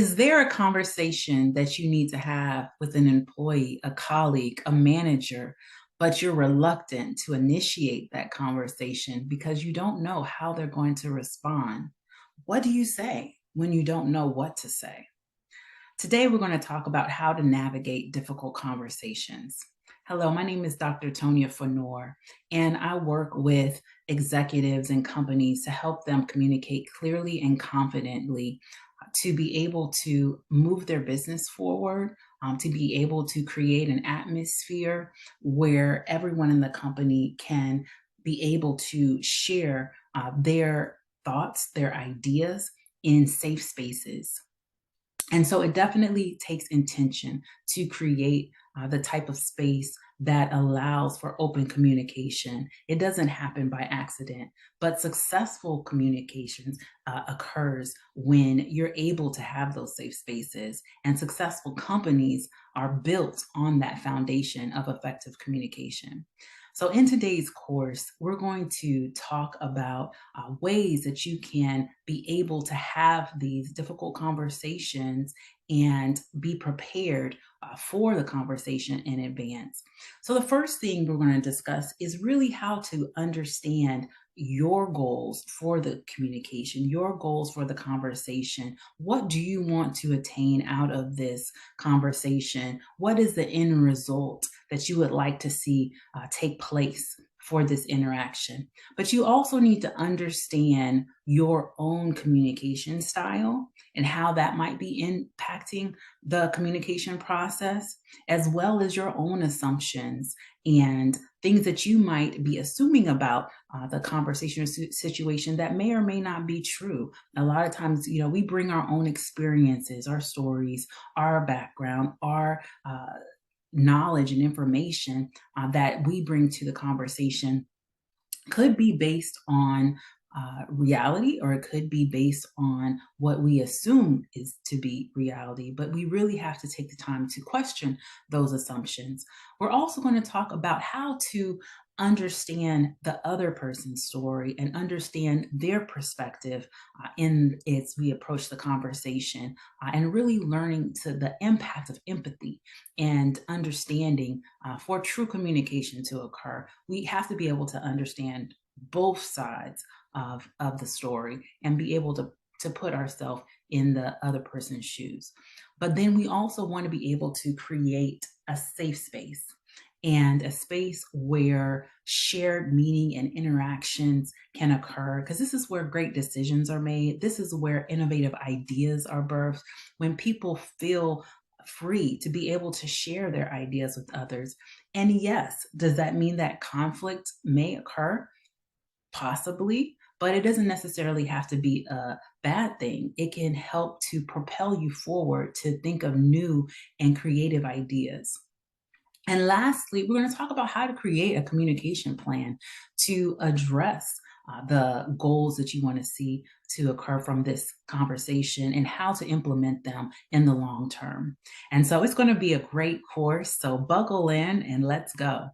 Is there a conversation that you need to have with an employee, a colleague, a manager, but you're reluctant to initiate that conversation because you don't know how they're going to respond? What do you say when you don't know what to say? Today, we're going to talk about how to navigate difficult conversations. Hello, my name is Dr. Tonia Fanor, and I work with executives and companies to help them communicate clearly and confidently to be able to move their business forward, to be able to create an atmosphere where everyone in the company can be able to share their thoughts, their ideas in safe spaces. And so it definitely takes intention to create the type of space that allows for open communication. It doesn't happen by accident, but successful communications occurs when you're able to have those safe spaces. And successful companies are built on that foundation of effective communication. So, in today's course, we're going to talk about ways that you can be able to have these difficult conversations and be prepared for the conversation in advance. So, the first thing we're going to discuss is really how to understand your goals for the communication, your goals for the conversation. What do you want to attain out of this conversation? What is the end result that you would like to see take place for this interaction? But you also need to understand your own communication style and how that might be impacting the communication process, as well as your own assumptions and things that you might be assuming about the conversation or situation that may or may not be true. A lot of times, we bring our own experiences, our stories, our background, our knowledge and information that we bring to the conversation could be based on reality, or it could be based on what we assume is to be reality. But we really have to take the time to question those assumptions. We're also going to talk about how to understand the other person's story and understand their perspective in as we approach the conversation, and really learning to the impact of empathy and understanding for true communication to occur. We have to be able to understand both sides of the story and be able to put ourselves in the other person's shoes. But then we also want to be able to create a safe space and a space where shared meaning and interactions can occur, because this is where great decisions are made. This is where innovative ideas are birthed, when people feel free to be able to share their ideas with others. And yes, does that mean that conflict may occur? Possibly, but it doesn't necessarily have to be a bad thing. It can help to propel you forward to think of new and creative ideas. And lastly, we're going to talk about how to create a communication plan to address the goals that you want to see to occur from this conversation and how to implement them in the long term. And so it's going to be a great course. So buckle in and let's go.